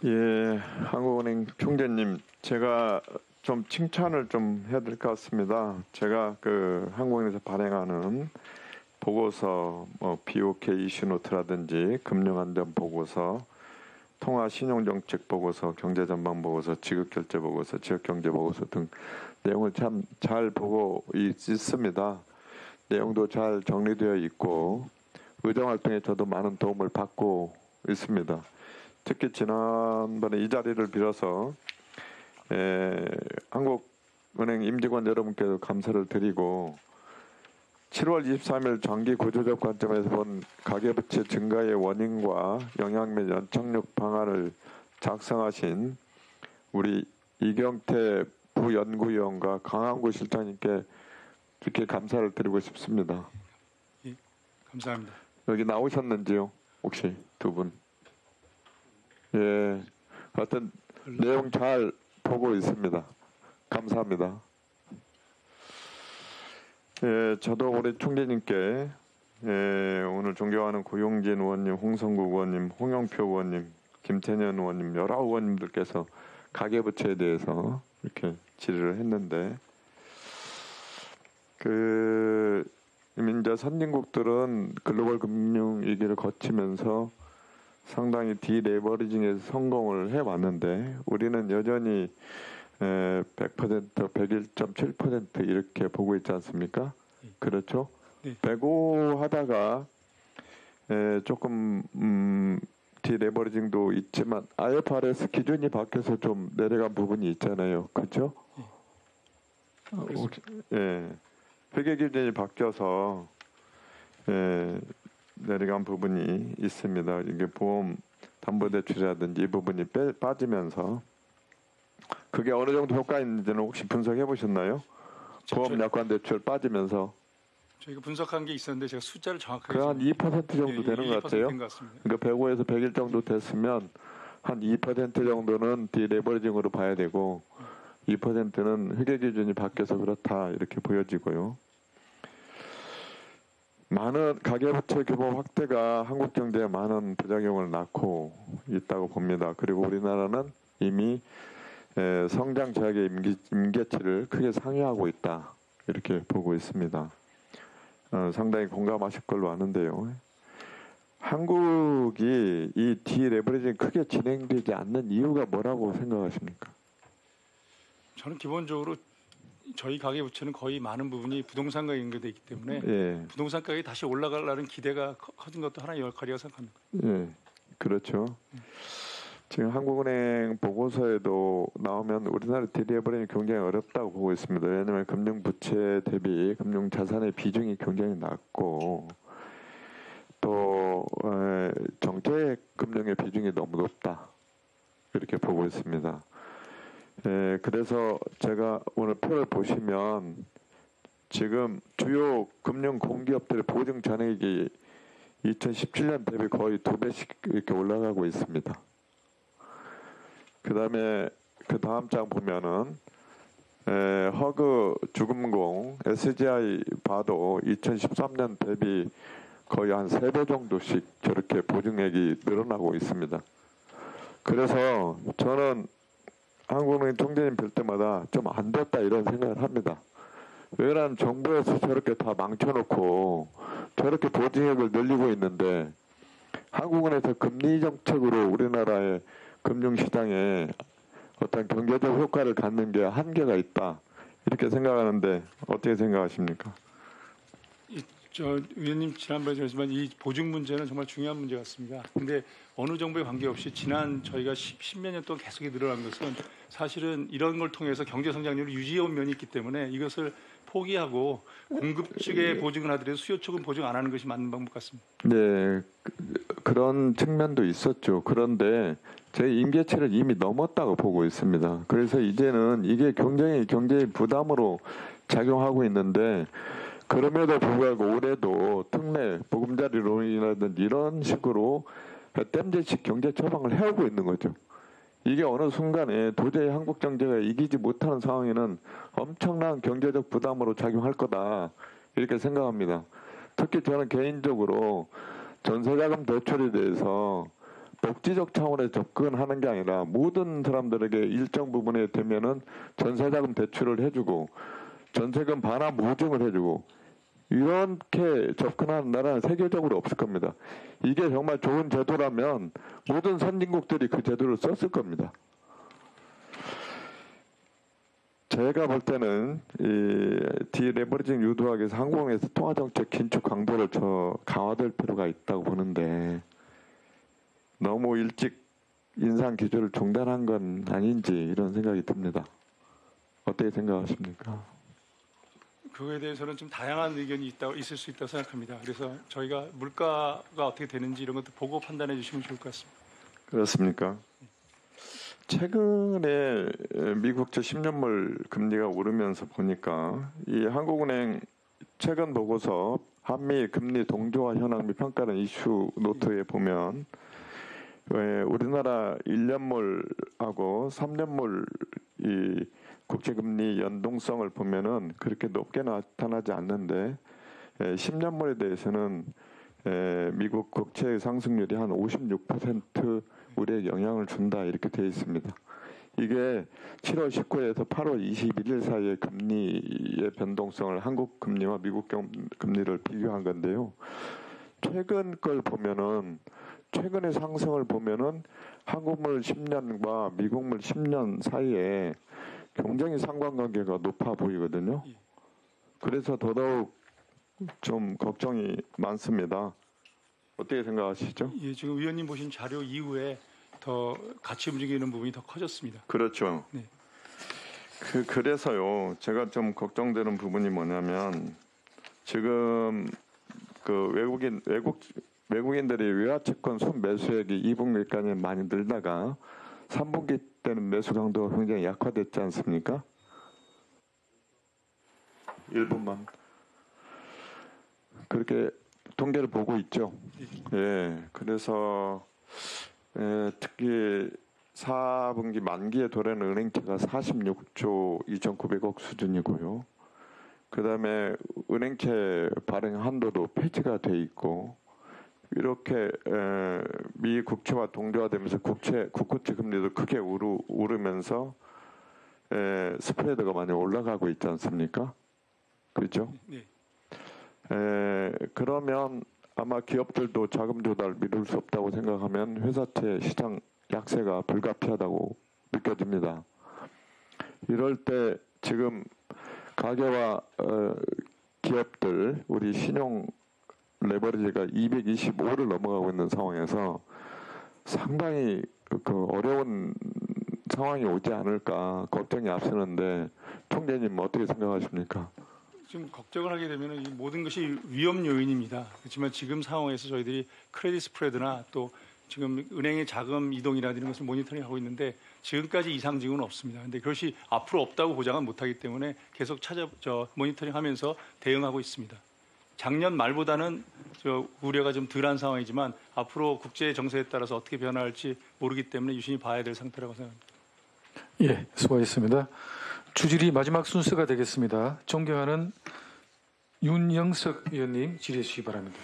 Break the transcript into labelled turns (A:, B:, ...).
A: 예, 한국은행 총재님, 제가 좀 칭찬을 좀 해야 될 것 같습니다. 제가 그 한국은행에서 발행하는 보고서, 뭐 BOK 이슈노트라든지 금융안전 보고서, 통화신용정책 보고서, 경제전망 보고서, 지급결제 보고서, 지역경제 보고서 등 내용을 참 잘 보고 있습니다. 내용도 잘 정리되어 있고 의정활동에 저도 많은 도움을 받고 있습니다. 특히 지난번에 이 자리를 빌어서 한국은행 임직원 여러분께도 감사를 드리고 7월 23일 장기 구조적 관점에서 본 가계부채 증가의 원인과 영향 및 연착륙 방안을 작성하신 우리 이경태 부연구위원과 강한구 실장님께 이렇게 감사를 드리고 싶습니다.
B: 예, 감사합니다.
A: 여기 나오셨는지요? 혹시 두 분? 예, 하여튼 내용 잘 보고 있습니다. 감사합니다. 예, 저도 우리 총재님께 오늘 존경하는 고용진 의원님, 홍성국 의원님, 홍영표 의원님, 김태년 의원님, 여러 의원님들께서 가계부채에 대해서 이렇게 질의를 했는데 이제 선진국들은 글로벌 금융 위기를 거치면서 상당히 디레버리징에서 성공을 해왔는데 우리는 여전히 100%, 101.7% 이렇게 보고 있지 않습니까? 그렇죠?
B: 네.
A: 배고하다가 조금 디레버리징도 있지만 IFRS 기준이 바뀌어서 좀 내려간 부분이 있잖아요. 그렇죠? 예. 회계 기준이 바뀌어서 내려간 부분이 있습니다. 이게 보험 담보대출이라든지 이 부분이 빠지면서 그게 어느 정도 효과 있는지는 혹시 분석해 보셨나요? 보험 약관 대출 빠지면서
B: 저희가 분석한 게 있었는데 제가 숫자를 정확하게
A: 한 2% 정도 되는 것 같아요. 그러니까 105에서 101 정도 됐으면 한 2% 정도는 디레버리징으로 봐야 되고 2%는 회계 기준이 바뀌어서 그렇다 이렇게 보여지고요. 많은 가계부채 규모 확대가 한국 경제에 많은 부작용을 낳고 있다고 봅니다. 그리고 우리나라는 이미 성장 제약의 임계치를 크게 상회하고 있다 이렇게 보고 있습니다. 상당히 공감하실 걸로 아는데요. 한국이 이 디레버리징이 크게 진행되지 않는 이유가 뭐라고 생각하십니까?
B: 저는 기본적으로 저희 가계부채는 거의 많은 부분이 부동산과 연결되어 있기 때문에
A: 예.
B: 부동산 가격이 다시 올라가려는 기대가 커진 것도 하나의 역할이라고 생각합니다.
A: 예, 그렇죠. 지금 한국은행 보고서에도 나오면 우리나라 디레버리징이 굉장히 어렵다고 보고 있습니다. 왜냐하면 금융부채 대비 금융자산의 비중이 굉장히 낮고 또 정책금융의 비중이 너무 높다 이렇게 보고 있습니다. 그래서 제가 오늘 표를 보시면 지금 주요 금융 공기업들의 보증 잔액이 2017년 대비 거의 2배씩 이렇게 올라가고 있습니다. 그다음에 그 다음 장 보면은 허그 주금공 SGI 봐도 2013년 대비 거의 한 3배 정도씩 저렇게 보증액이 늘어나고 있습니다. 그래서 저는 한국은행 총재님 뵐 때마다 좀 안 됐다 이런 생각을 합니다. 왜냐하면 정부에서 저렇게 다 망쳐놓고 저렇게 보증액을 늘리고 있는데 한국은행에서 금리 정책으로 우리나라의 금융시장에 어떤 경제적 효과를 갖는 게 한계가 있다 이렇게 생각하는데 어떻게 생각하십니까?
B: 저 위원님 지난번에 말씀하신 이 보증 문제는 정말 중요한 문제 같습니다. 근데 어느 정부에 관계없이 지난 저희가 10몇 년 동안 계속 늘어난 것은 사실은 이런 걸 통해서 경제 성장률을 유지해온 면이 있기 때문에 이것을 포기하고 공급 측에 보증을 하더라도 수요 측은 보증 안 하는 것이 맞는 방법 같습니다.
A: 네, 그런 측면도 있었죠. 그런데 제 임계치를 이미 넘었다고 보고 있습니다. 그래서 이제는 이게 굉장히 경제의 부담으로 작용하고 있는데 그럼에도 불구하고 올해도 특례, 보금자리론이라든지 이런 식으로 땜질식 경제 처방을 해오고 있는 거죠. 이게 어느 순간에 도저히 한국 경제가 이기지 못하는 상황에는 엄청난 경제적 부담으로 작용할 거다 이렇게 생각합니다. 특히 저는 개인적으로 전세자금 대출에 대해서 복지적 차원에 접근하는 게 아니라 모든 사람들에게 일정 부분에 되면은 전세자금 대출을 해주고 전세금 반환 보증을 해주고 이렇게 접근하는 나라는 세계적으로 없을 겁니다. 이게 정말 좋은 제도라면 모든 선진국들이 그 제도를 썼을 겁니다. 제가 볼 때는 이 디레버리징 유도하기 위해서 한국에서 통화정책 긴축 강도를 강화될 필요가 있다고 보는데 너무 일찍 인상 기조를 중단한 건 아닌지 이런 생각이 듭니다. 어떻게 생각하십니까?
B: 그거에 대해서는 좀 다양한 의견이 있을 수 있다고 생각합니다. 그래서 저희가 물가가 어떻게 되는지 이런 것도 보고 판단해 주시면 좋을 것 같습니다.
A: 그렇습니까? 최근에 미국제 10년물 금리가 오르면서 보니까 이 한국은행 최근 보고서 한미 금리 동조화 현황 및 평가는 이슈 노트에 보면 우리나라 1년물하고 3년물 이 국제금리 연동성을 보면은 그렇게 높게 나타나지 않는데 10년물에 대해서는 미국 국채의 상승률이 한 56% 우리에게 영향을 준다 이렇게 되어 있습니다. 이게 7월 19일에서 8월 21일 사이의 금리의 변동성을 한국 금리와 미국 금리를 비교한 건데요. 최근 걸 보면은 최근의 상승을 보면은 한국물 10년과 미국물 10년 사이에 굉장히 상관관계가 높아 보이거든요. 그래서 더더욱 좀 걱정이 많습니다. 어떻게 생각하시죠?
B: 예, 지금 위원님 보신 자료 이후에 더 같이 움직이는 부분이 더 커졌습니다.
A: 그렇죠.
B: 네.
A: 그래서요. 제가 좀 걱정되는 부분이 뭐냐면 지금 그 외국인들이 외화채권 순매수액이 2분기까지 많이 늘다가 3분기 때는 매수 강도가 굉장히 약화됐지 않습니까? 1분만. 그렇게 통계를 보고 있죠. 예, 그래서 특히 4분기 만기에 도래하는 은행채가 46조 2,900억 수준이고요. 그다음에 은행채 발행 한도도 폐지가 돼 있고 이렇게 미 국채와 동조화되면서 국고채 금리도 크게 오르면서 스프레드가 많이 올라가고 있지 않습니까? 그렇죠?
B: 네.
A: 그러면 아마 기업들도 자금 조달 미룰 수 없다고 생각하면 회사채 시장 약세가 불가피하다고 느껴집니다. 이럴 때 지금 가계와 기업들 우리 신용 레버리지가 225를 넘어가고 있는 상황에서 상당히 그 어려운 상황이 오지 않을까 걱정이 앞서는데 총재님 어떻게 생각하십니까?
B: 지금 걱정을 하게 되면 이 모든 것이 위험 요인입니다. 그렇지만 지금 상황에서 저희들이 크레딧 스프레드나 또 지금 은행의 자금 이동이라든지 이런 것을 모니터링하고 있는데 지금까지 이상 징후는 없습니다. 근데 그것이 앞으로 없다고 보장은 못하기 때문에 계속 모니터링하면서 대응하고 있습니다. 작년 말보다는 우려가 좀 덜한 상황이지만 앞으로 국제 정세에 따라서 어떻게 변화할지 모르기 때문에 유심히 봐야 될 상태라고 생각합니다.
C: 예, 수고하셨습니다. 주질의 마지막 순서가 되겠습니다. 존경하는 윤영석 의원님 질의해 주시기 바랍니다.